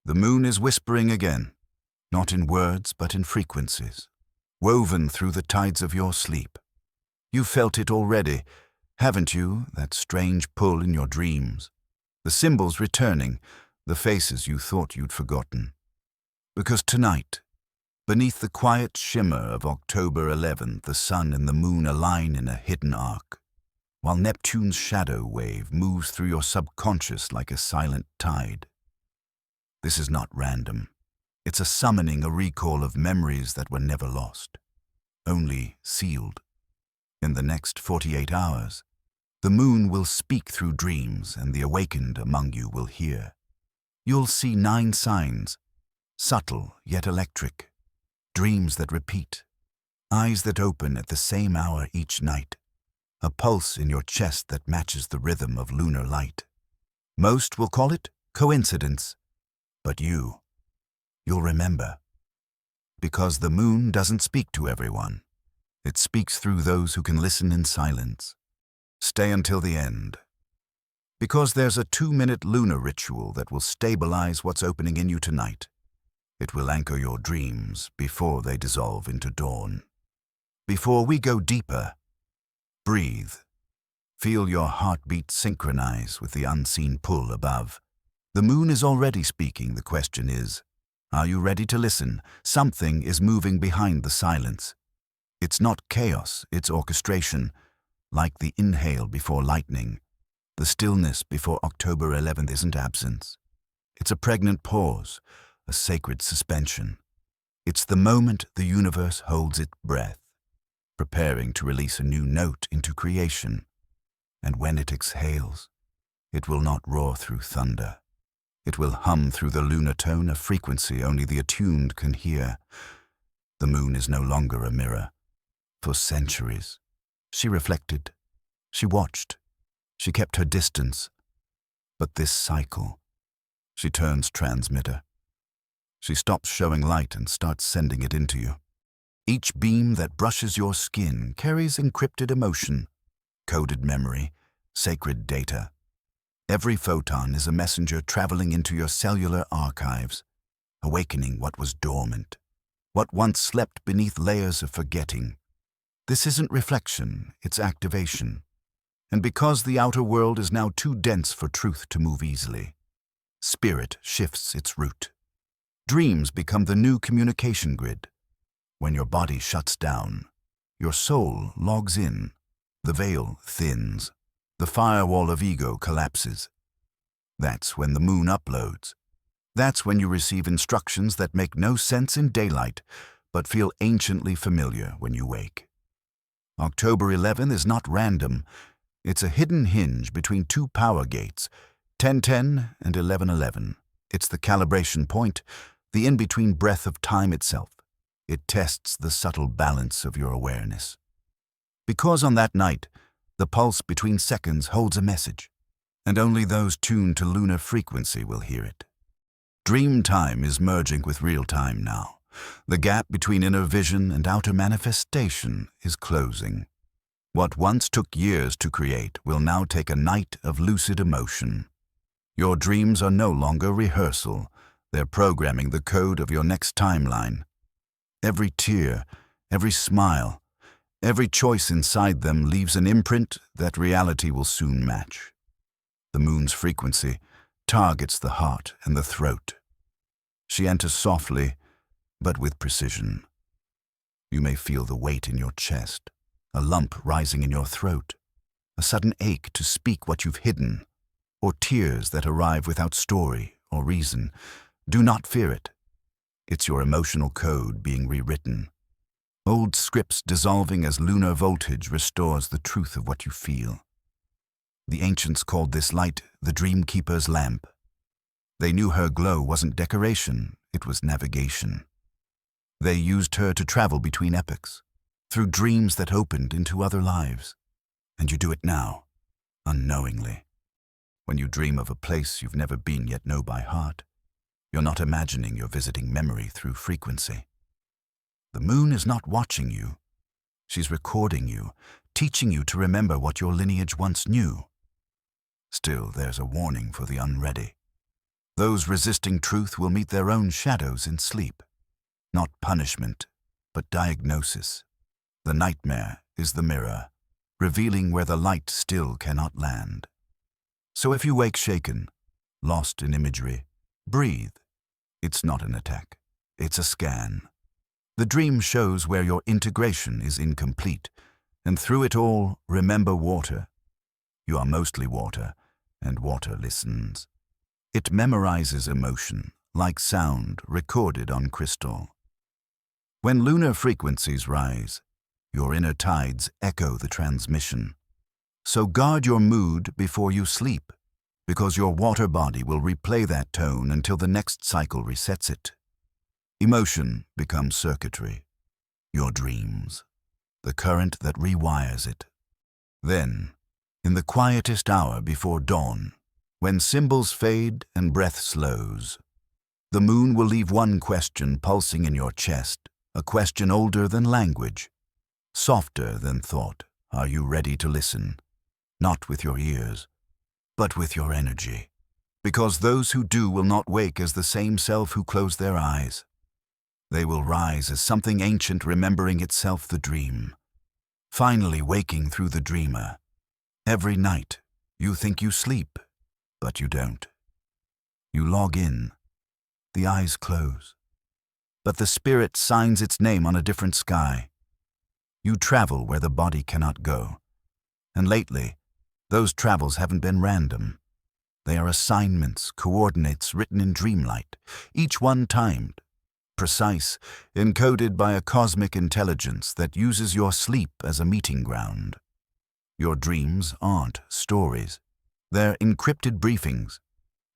The moon is whispering again, not in words but in frequencies, woven through the tides of your sleep. You felt it already, haven't you, that strange pull in your dreams? The symbols returning, the faces you thought you'd forgotten. Because tonight, beneath the quiet shimmer of October 11th, the sun and the moon align in a hidden arc, while Neptune's shadow wave moves through your subconscious like a silent tide. This is not random. It's a summoning, a recall of memories that were never lost, only sealed. In the next 48 hours, the moon will speak through dreams and the awakened among you will hear. You'll see 9 signs, subtle yet electric, dreams that repeat, eyes that open at the same hour each night, a pulse in your chest that matches the rhythm of lunar light. Most will call it coincidence, but you'll remember. Because the moon doesn't speak to everyone. It speaks through those who can listen in silence. Stay until the end. Because there's a 2-minute lunar ritual that will stabilize what's opening in you tonight. It will anchor your dreams before they dissolve into dawn. Before we go deeper, breathe. Feel your heartbeat synchronize with the unseen pull above. The moon is already speaking. The question is, are you ready to listen? Something is moving behind the silence. It's not chaos, it's orchestration, like the inhale before lightning. The stillness before October 11th isn't absence. It's a pregnant pause, a sacred suspension. It's the moment the universe holds its breath, preparing to release a new note into creation. And when it exhales, it will not roar through thunder. It will hum through the lunar tone, a frequency only the attuned can hear. The moon is no longer a mirror. For centuries, she reflected, she watched, she kept her distance. But this cycle, she turns transmitter. She stops showing light and starts sending it into you. Each beam that brushes your skin carries encrypted emotion, coded memory, sacred data. Every photon is a messenger traveling into your cellular archives, awakening what was dormant, what once slept beneath layers of forgetting. This isn't reflection, it's activation. And because the outer world is now too dense for truth to move easily, spirit shifts its route. Dreams become the new communication grid. When your body shuts down, your soul logs in, the veil thins, the firewall of ego collapses. That's when the moon uploads. That's when you receive instructions that make no sense in daylight, but feel anciently familiar when you wake. October 11th is not random. It's a hidden hinge between 2 power gates, 1010 and 1111. It's the calibration point, the in-between breath of time itself. It tests the subtle balance of your awareness. Because on that night, the pulse between seconds holds a message, and only those tuned to lunar frequency will hear it. Dream time is merging with real time now. The gap between inner vision and outer manifestation is closing. What once took years to create will now take a night of lucid emotion. Your dreams are no longer rehearsal. They're programming the code of your next timeline. Every tear, every smile, every choice inside them leaves an imprint that reality will soon match. The moon's frequency targets the heart and the throat. She enters softly, but with precision. You may feel the weight in your chest, a lump rising in your throat, a sudden ache to speak what you've hidden, or tears that arrive without story or reason. Do not fear it. It's your emotional code being rewritten. Old scripts dissolving as lunar voltage restores the truth of what you feel. The ancients called this light the dream keeper's lamp. They knew her glow wasn't decoration, it was navigation. They used her to travel between epochs, through dreams that opened into other lives. And you do it now, unknowingly. When you dream of a place you've never been yet know by heart, you're not imagining you're visiting memory through frequency. The moon is not watching you. She's recording you, teaching you to remember what your lineage once knew. Still, there's a warning for the unready. Those resisting truth will meet their own shadows in sleep. Not punishment, but diagnosis. The nightmare is the mirror, revealing where the light still cannot land. So if you wake shaken, lost in imagery, breathe. It's not an attack. It's a scan. The dream shows where your integration is incomplete, and through it all, remember water. You are mostly water, and water listens. It memorizes emotion, like sound recorded on crystal. When lunar frequencies rise, your inner tides echo the transmission. So guard your mood before you sleep, because your water body will replay that tone until the next cycle resets it. Emotion becomes circuitry, your dreams, the current that rewires it. Then, in the quietest hour before dawn, when symbols fade and breath slows, the moon will leave one question pulsing in your chest, a question older than language, softer than thought. Are you ready to listen? Not with your ears, but with your energy. Because those who do will not wake as the same self who closed their eyes. They will rise as something ancient remembering itself the dream, finally waking through the dreamer. Every night, you think you sleep, but you don't. You log in. The eyes close. But the spirit signs its name on a different sky. You travel where the body cannot go. And lately, those travels haven't been random. They are assignments, coordinates written in dreamlight, each one timed, precise, encoded by a cosmic intelligence that uses your sleep as a meeting ground. Your dreams aren't stories. They're encrypted briefings.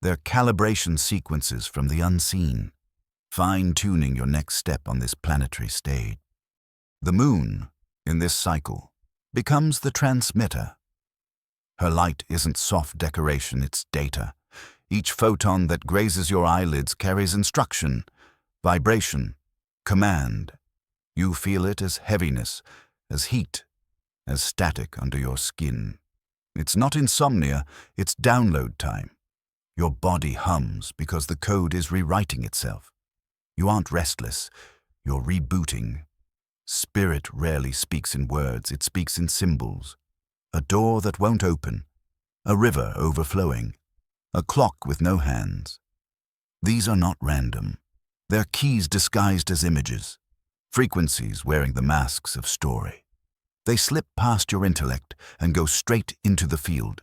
They're calibration sequences from the unseen, fine-tuning your next step on this planetary stage. The moon, in this cycle, becomes the transmitter. Her light isn't soft decoration, it's data. Each photon that grazes your eyelids carries instruction, vibration, command. You feel it as heaviness, as heat, as static under your skin. It's not insomnia, it's download time. Your body hums because the code is rewriting itself. You aren't restless, you're rebooting. Spirit rarely speaks in words, it speaks in symbols. A door that won't open, a river overflowing, a clock with no hands. These are not random. They're keys disguised as images, frequencies wearing the masks of story. They slip past your intellect and go straight into the field,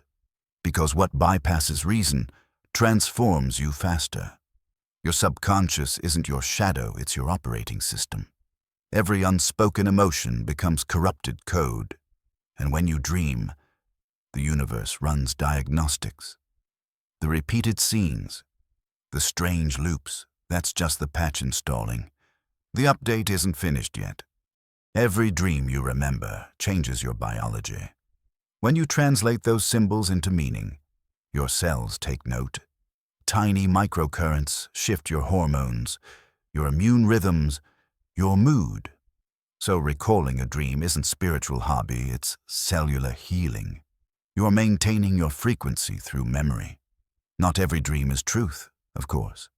because what bypasses reason transforms you faster. Your subconscious isn't your shadow, it's your operating system. Every unspoken emotion becomes corrupted code, and when you dream, the universe runs diagnostics. The repeated scenes, the strange loops, that's just the patch installing. The update isn't finished yet. Every dream you remember changes your biology. When you translate those symbols into meaning, your cells take note. Tiny microcurrents shift your hormones, your immune rhythms, your mood. So recalling a dream isn't spiritual hobby, it's cellular healing. You're maintaining your frequency through memory. Not every dream is truth, of course.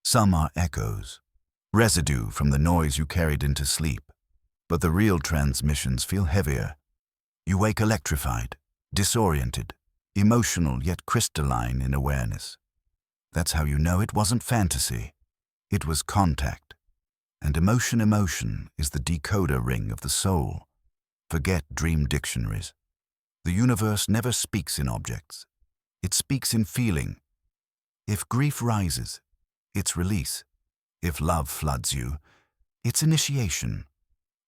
Some are echoes, residue from the noise you carried into sleep. But the real transmissions feel heavier. You wake electrified, disoriented, emotional yet crystalline in awareness. That's how you know it wasn't fantasy. It was contact. And emotion is the decoder ring of the soul. Forget dream dictionaries. The universe never speaks in objects. It speaks in feeling. If grief rises, it's release. If love floods you, it's initiation.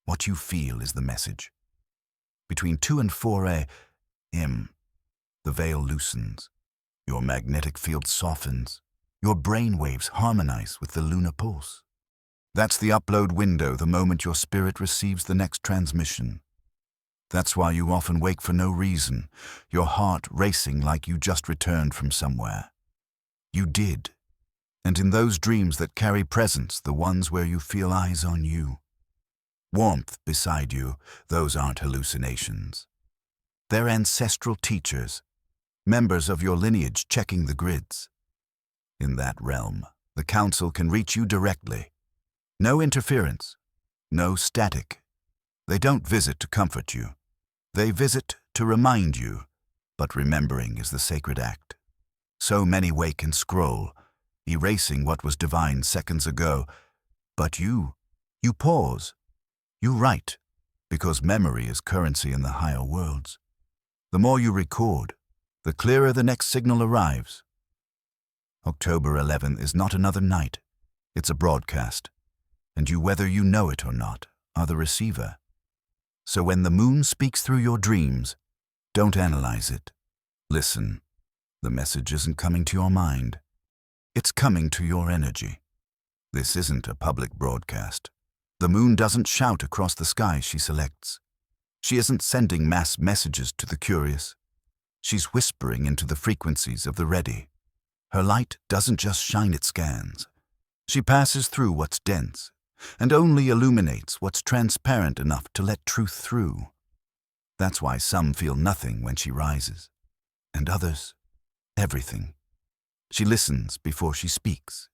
What you feel is the message. Between 2 and 4 a.m., the veil loosens. Your magnetic field softens. Your brain waves harmonize with the lunar pulse. That's the upload window, the moment your spirit receives the next transmission. That's why you often wake for no reason, your heart racing like you just returned from somewhere. You did. And in those dreams that carry presence, the ones where you feel eyes on you, warmth beside you, those aren't hallucinations. They're ancestral teachers, members of your lineage checking the grids. In that realm, the council can reach you directly. No interference, no static. They don't visit to comfort you. They visit to remind you, but remembering is the sacred act. So many wake and scroll, erasing what was divine seconds ago. But you pause, you write, because memory is currency in the higher worlds. The more you record, the clearer the next signal arrives. October 11th is not another night, it's a broadcast, and you, whether you know it or not, are the receiver. So when the moon speaks through your dreams, don't analyze it. Listen. The message isn't coming to your mind. It's coming to your energy. This isn't a public broadcast. The moon doesn't shout across the sky she selects. She isn't sending mass messages to the curious. She's whispering into the frequencies of the ready. Her light doesn't just shine, it scans. She passes through what's dense and only illuminates what's transparent enough to let truth through. That's why some feel nothing when she rises, and others, everything. She listens before she speaks.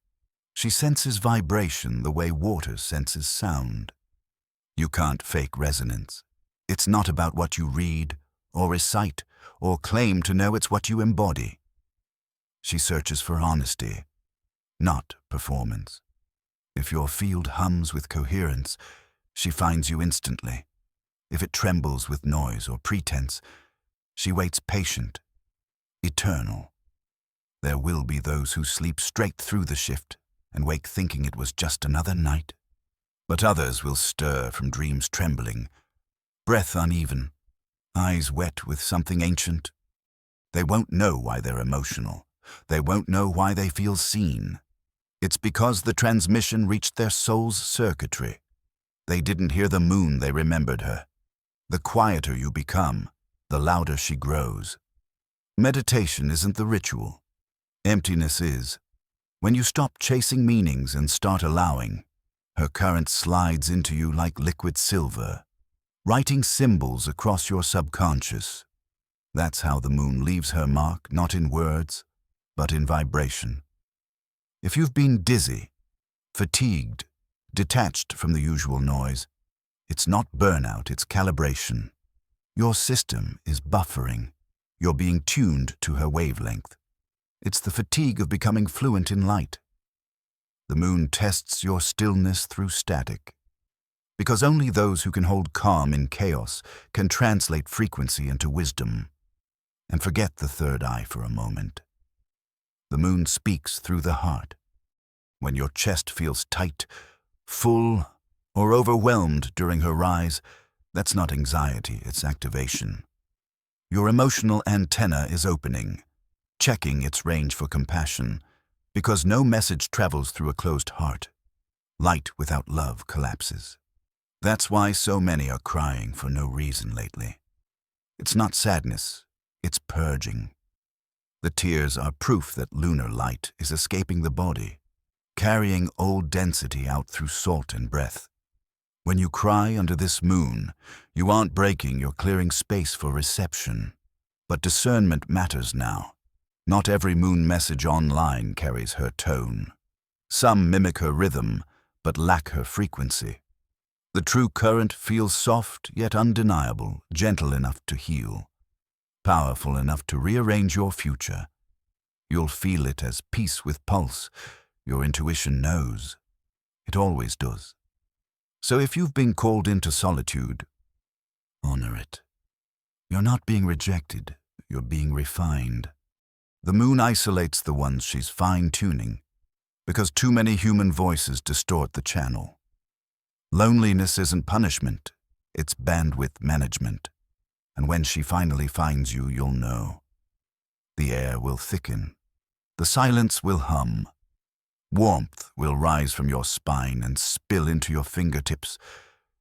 She senses vibration the way water senses sound. You can't fake resonance. It's not about what you read or recite or claim to know, it's what you embody. She searches for honesty, not performance. If your field hums with coherence, she finds you instantly. If it trembles with noise or pretense, she waits patient, eternal. There will be those who sleep straight through the shift and wake thinking it was just another night. But others will stir from dreams trembling, breath uneven, eyes wet with something ancient. They won't know why they're emotional. They won't know why they feel seen. It's because the transmission reached their soul's circuitry. They didn't hear the moon, they remembered her. The quieter you become, the louder she grows. Meditation isn't the ritual. Emptiness is. When you stop chasing meanings and start allowing, her current slides into you like liquid silver, writing symbols across your subconscious. That's how the moon leaves her mark, not in words, but in vibration. If you've been dizzy, fatigued, detached from the usual noise, it's not burnout, it's calibration. Your system is buffering. You're being tuned to her wavelength. It's the fatigue of becoming fluent in light. The moon tests your stillness through static, because only those who can hold calm in chaos can translate frequency into wisdom. And forget the third eye for a moment. The moon speaks through the heart. When your chest feels tight, full, or overwhelmed during her rise, that's not anxiety, it's activation. Your emotional antenna is opening, checking its range for compassion, because no message travels through a closed heart. Light without love collapses. That's why so many are crying for no reason lately. It's not sadness, it's purging. The tears are proof that lunar light is escaping the body, carrying old density out through salt and breath. When you cry under this moon, you aren't breaking, you're clearing space for reception. But discernment matters now. Not every moon message online carries her tone. Some mimic her rhythm, but lack her frequency. The true current feels soft yet undeniable, gentle enough to heal, powerful enough to rearrange your future. You'll feel it as peace with pulse. Your intuition knows. It always does. So if you've been called into solitude, honor it. You're not being rejected, you're being refined. The moon isolates the ones she's fine-tuning, because too many human voices distort the channel. Loneliness isn't punishment, it's bandwidth management. And when she finally finds you, you'll know. The air will thicken. The silence will hum. Warmth will rise from your spine and spill into your fingertips.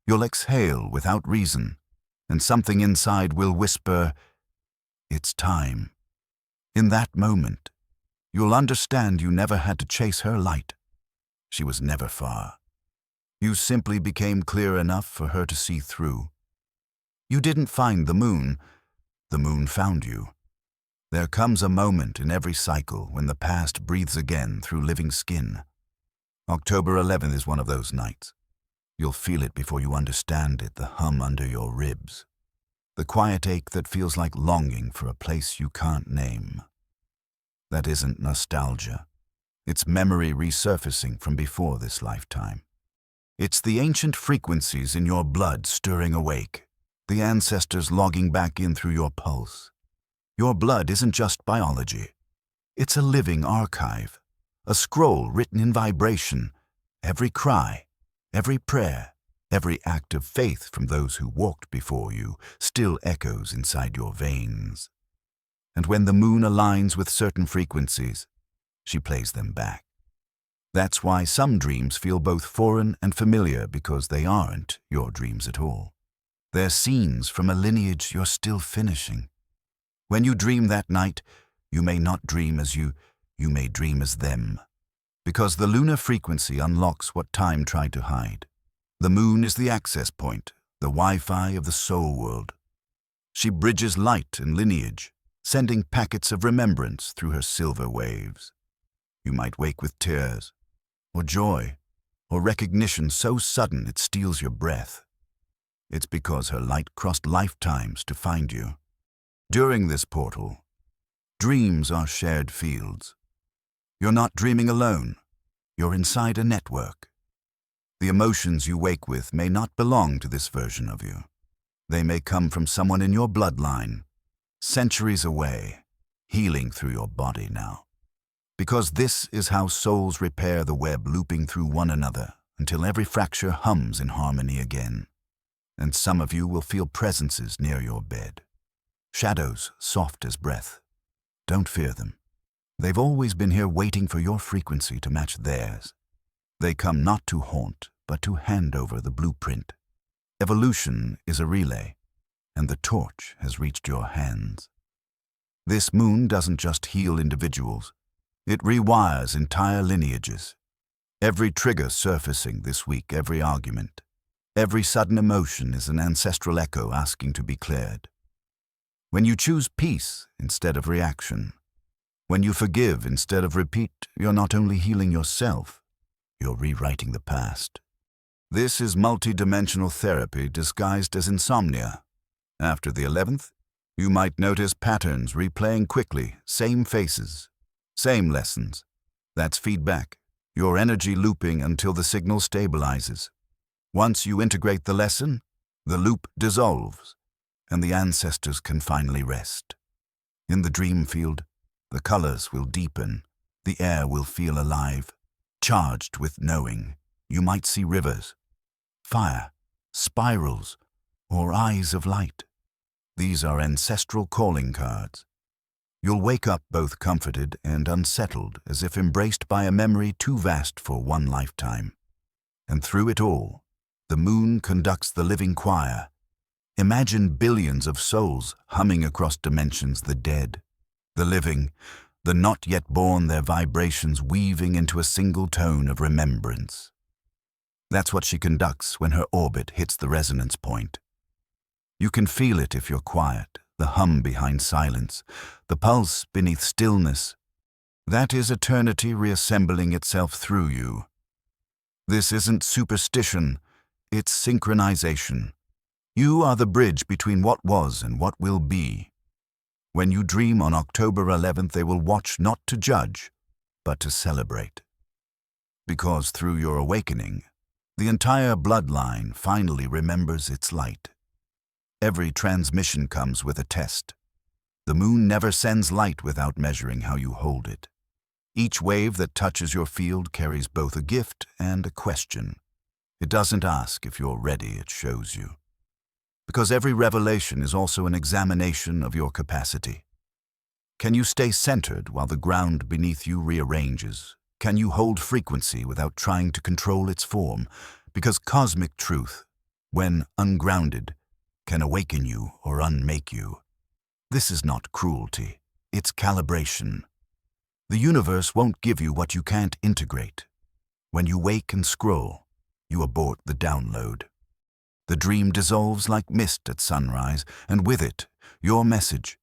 You'll exhale without reason, and something inside will whisper, "It's time." In that moment, you'll understand you never had to chase her light. She was never far. You simply became clear enough for her to see through. You didn't find the moon found you. There comes a moment in every cycle when the past breathes again through living skin. October 11th is one of those nights. You'll feel it before you understand it, the hum under your ribs. The quiet ache that feels like longing for a place you can't name. That isn't nostalgia. It's memory resurfacing from before this lifetime. It's the ancient frequencies in your blood stirring awake, the ancestors logging back in through your pulse. Your blood isn't just biology. It's a living archive, a scroll written in vibration. Every cry, every prayer, every act of faith from those who walked before you still echoes inside your veins. And when the moon aligns with certain frequencies, she plays them back. That's why some dreams feel both foreign and familiar, because they aren't your dreams at all. They're scenes from a lineage you're still finishing. When you dream that night, you may not dream as you may dream as them. Because the lunar frequency unlocks what time tried to hide. The moon is the access point, the Wi-Fi of the soul world. She bridges light and lineage, sending packets of remembrance through her silver waves. You might wake with tears, or joy, or recognition so sudden it steals your breath. It's because her light crossed lifetimes to find you. During this portal, dreams are shared fields. You're not dreaming alone. You're inside a network. The emotions you wake with may not belong to this version of you. They may come from someone in your bloodline, centuries away, healing through your body now. Because this is how souls repair the web looping through one another until every fracture hums in harmony again. And some of you will feel presences near your bed. Shadows soft as breath. Don't fear them. They've always been here waiting for your frequency to match theirs. They come not to haunt, but to hand over the blueprint. Evolution is a relay, and the torch has reached your hands. This moon doesn't just heal individuals. It rewires entire lineages. Every trigger surfacing this week, every argument, every sudden emotion is an ancestral echo asking to be cleared. When you choose peace instead of reaction, when you forgive instead of repeat, you're not only healing yourself, you're rewriting the past. This is multidimensional therapy disguised as insomnia. After the 11th, you might notice patterns replaying quickly, same faces, same lessons. That's feedback, your energy looping until the signal stabilizes. Once you integrate the lesson, the loop dissolves, and the ancestors can finally rest. In the dream field, the colors will deepen, the air will feel alive, charged with knowing. You might see rivers, fire, spirals, or eyes of light. These are ancestral calling cards. You'll wake up both comforted and unsettled, as if embraced by a memory too vast for one lifetime. And through it all, the moon conducts the living choir. Imagine billions of souls humming across dimensions, the dead, the living, the not yet born, their vibrations weaving into a single tone of remembrance. That's what she conducts when her orbit hits the resonance point. You can feel it if you're quiet, the hum behind silence, the pulse beneath stillness. That is eternity reassembling itself through you. This isn't superstition, it's synchronization. You are the bridge between what was and what will be. When you dream on October 11th, they will watch not to judge, but to celebrate. Because through your awakening, the entire bloodline finally remembers its light. Every transmission comes with a test. The moon never sends light without measuring how you hold it. Each wave that touches your field carries both a gift and a question. It doesn't ask if you're ready, it shows you. Because every revelation is also an examination of your capacity. Can you stay centered while the ground beneath you rearranges? Can you hold frequency without trying to control its form? Because cosmic truth, when ungrounded, can awaken you or unmake you. This is not cruelty, it's calibration. The universe won't give you what you can't integrate. When you wake and scroll, you abort the download. The dream dissolves like mist at sunrise, and with it, your message.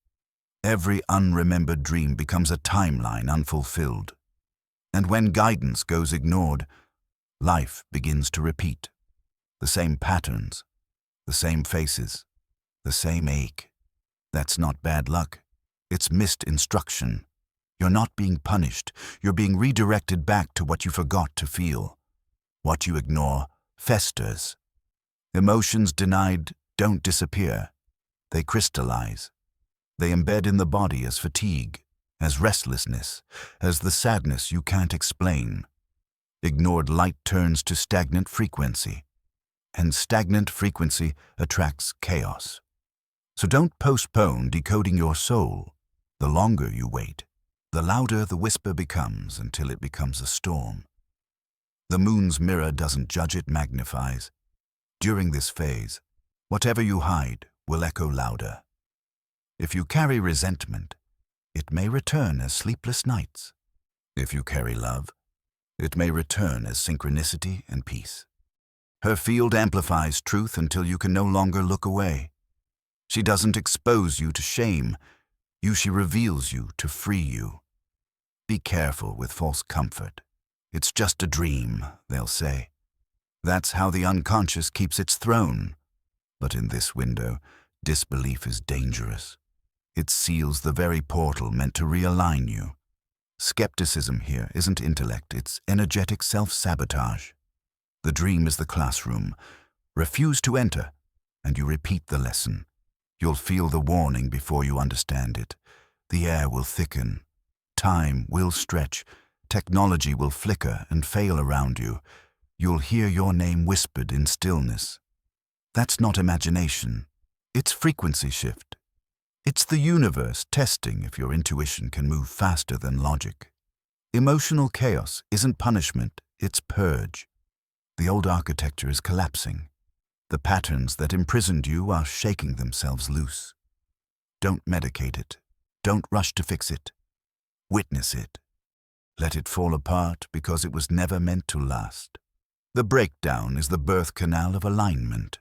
Every unremembered dream becomes a timeline unfulfilled. And when guidance goes ignored, life begins to repeat. The same patterns, the same faces, the same ache. That's not bad luck. It's missed instruction. You're not being punished. You're being redirected back to what you forgot to feel. What you ignore festers. Emotions denied don't disappear. They crystallize. They embed in the body as fatigue, as restlessness, as the sadness you can't explain. Ignored light turns to stagnant frequency, and stagnant frequency attracts chaos. So don't postpone decoding your soul. The longer you wait, the louder the whisper becomes until it becomes a storm. The moon's mirror doesn't judge, it magnifies. During this phase, whatever you hide will echo louder. If you carry resentment, it may return as sleepless nights. If you carry love, it may return as synchronicity and peace. Her field amplifies truth until you can no longer look away. She doesn't expose you to shame. She reveals you to free you. Be careful with false comfort. It's just a dream, they'll say. That's how the unconscious keeps its throne. But in this window, disbelief is dangerous. It seals the very portal meant to realign you. Skepticism here isn't intellect, it's energetic self-sabotage. The dream is the classroom. Refuse to enter, and you repeat the lesson. You'll feel the warning before you understand it. The air will thicken. Time will stretch. Technology will flicker and fail around you. You'll hear your name whispered in stillness. That's not imagination. It's frequency shift. It's the universe testing if your intuition can move faster than logic. Emotional chaos isn't punishment, it's purge. The old architecture is collapsing. The patterns that imprisoned you are shaking themselves loose. Don't medicate it. Don't rush to fix it. Witness it. Let it fall apart because it was never meant to last. The breakdown is the birth canal of alignment,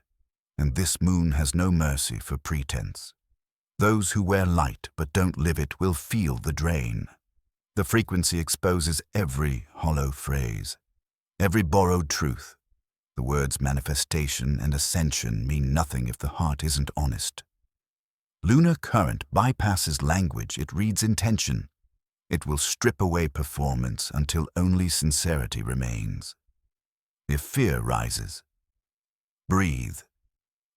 and this moon has no mercy for pretense. Those who wear light but don't live it will feel the drain. The frequency exposes every hollow phrase, every borrowed truth. The words manifestation and ascension mean nothing if the heart isn't honest. Lunar current bypasses language, it reads intention. It will strip away performance until only sincerity remains. If fear rises, breathe.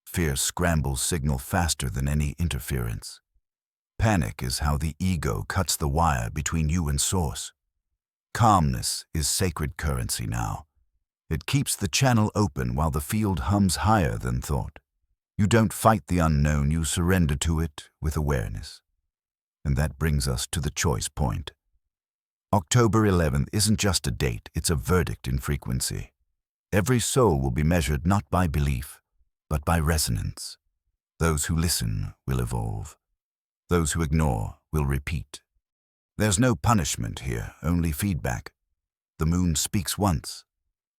Fear scrambles signal faster than any interference. Panic is how the ego cuts the wire between you and source. Calmness is sacred currency now. It keeps the channel open while the field hums higher than thought. You don't fight the unknown, you surrender to it with awareness. And that brings us to the choice point. October 11th isn't just a date, it's a verdict in frequency. Every soul will be measured not by belief, but by resonance. Those who listen will evolve. Those who ignore will repeat. There's no punishment here, only feedback. The moon speaks once.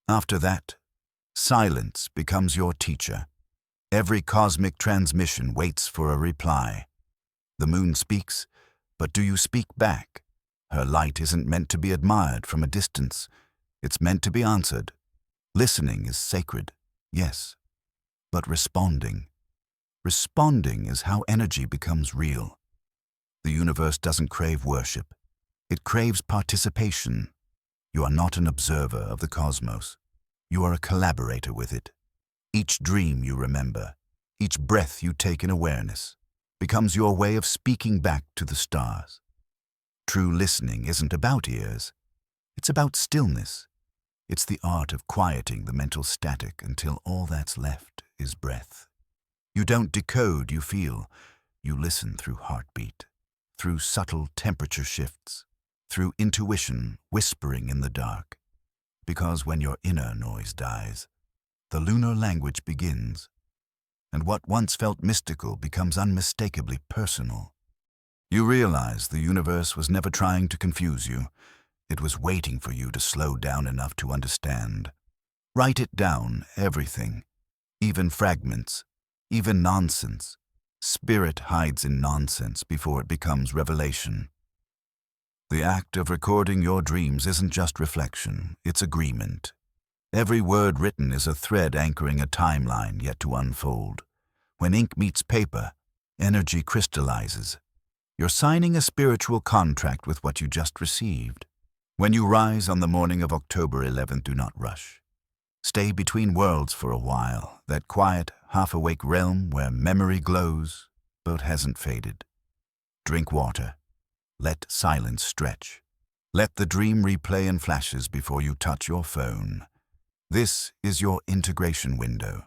After that, silence becomes your teacher. Every cosmic transmission waits for a reply. The moon speaks, but do you speak back? Her light isn't meant to be admired from a distance. It's meant to be answered. Listening is sacred, yes, but responding is how energy becomes real. The universe doesn't crave worship. It craves participation. You are not an observer of the cosmos. You are a collaborator with it. Each dream you remember, each breath you take in awareness, becomes your way of speaking back to the stars. True listening isn't about ears. It's about stillness. It's the art of quieting the mental static until all that's left is breath. You don't decode, you feel. You listen through heartbeat, through subtle temperature shifts, through intuition whispering in the dark. Because when your inner noise dies, the lunar language begins, and what once felt mystical becomes unmistakably personal. You realize the universe was never trying to confuse you. It was waiting for you to slow down enough to understand. Write it down, everything, even fragments, even nonsense. Spirit hides in nonsense before it becomes revelation. The act of recording your dreams isn't just reflection, it's agreement. Every word written is a thread anchoring a timeline yet to unfold. When ink meets paper, energy crystallizes. You're signing a spiritual contract with what you just received. When you rise on the morning of October 11th, do not rush. Stay between worlds for a while, that quiet, half-awake realm where memory glows but hasn't faded. Drink water. Let silence stretch. Let the dream replay in flashes before you touch your phone. This is your integration window.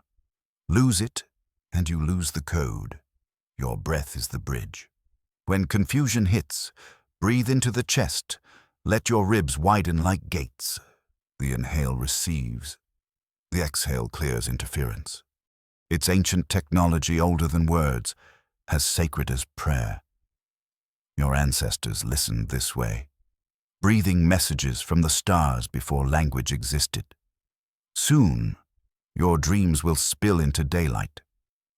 Lose it, and you lose the code. Your breath is the bridge. When confusion hits, breathe into the chest. Let your ribs widen like gates. The inhale receives. The exhale clears interference. It's ancient technology older than words, as sacred as prayer. Your ancestors listened this way, breathing messages from the stars before language existed. Soon, your dreams will spill into daylight.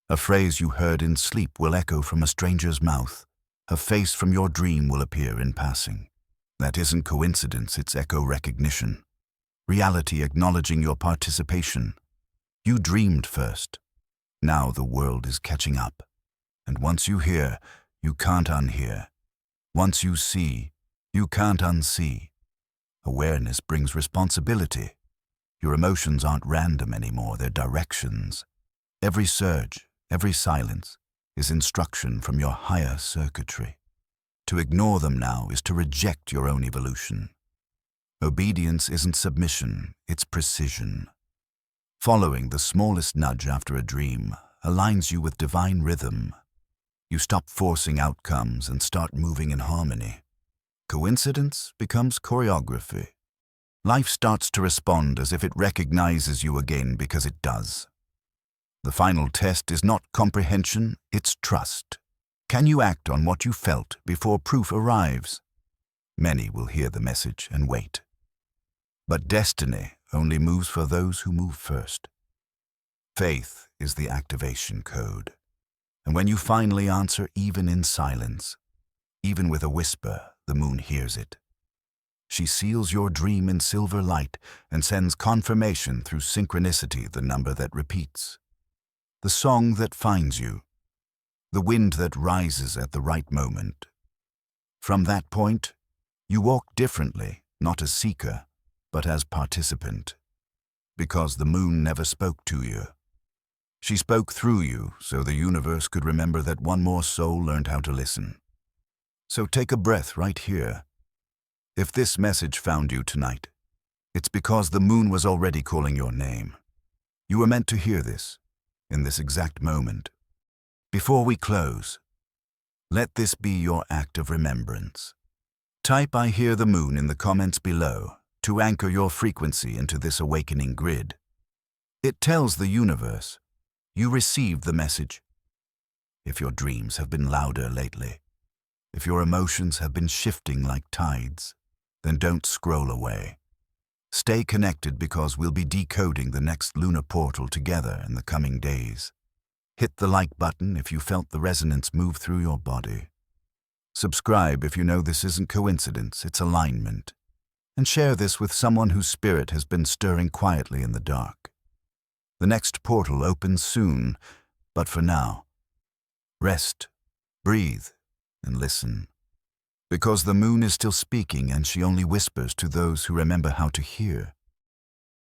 A phrase you heard in sleep will echo from a stranger's mouth. A face from your dream will appear in passing. That isn't coincidence, it's echo recognition. Reality acknowledging your participation. You dreamed first. Now the world is catching up. And once you hear, you can't unhear. Once you see, you can't unsee. Awareness brings responsibility. Your emotions aren't random anymore, they're directions. Every surge, every silence, is instruction from your higher circuitry. To ignore them now is to reject your own evolution. Obedience isn't submission, it's precision. Following the smallest nudge after a dream aligns you with divine rhythm. You stop forcing outcomes and start moving in harmony. Coincidence becomes choreography. Life starts to respond as if it recognizes you again because it does. The final test is not comprehension, it's trust. Can you act on what you felt before proof arrives? Many will hear the message and wait. But destiny only moves for those who move first. Faith is the activation code. And when you finally answer, even in silence, even with a whisper, the moon hears it. She seals your dream in silver light and sends confirmation through synchronicity, the number that repeats. The song that finds you, the wind that rises at the right moment. From that point, you walk differently, not as seeker, but as participant. Because the moon never spoke to you. She spoke through you, so the universe could remember that one more soul learned how to listen. So take a breath right here. If this message found you tonight, it's because the moon was already calling your name. You were meant to hear this, in this exact moment. Before we close, let this be your act of remembrance. Type "I hear the moon" in the comments below to anchor your frequency into this awakening grid. It tells the universe, you received the message. If your dreams have been louder lately, if your emotions have been shifting like tides, then don't scroll away. Stay connected because we'll be decoding the next lunar portal together in the coming days. Hit the like button if you felt the resonance move through your body. Subscribe if you know this isn't coincidence, it's alignment. And share this with someone whose spirit has been stirring quietly in the dark. The next portal opens soon, but for now, rest, breathe, and listen. Because the moon is still speaking and she only whispers to those who remember how to hear.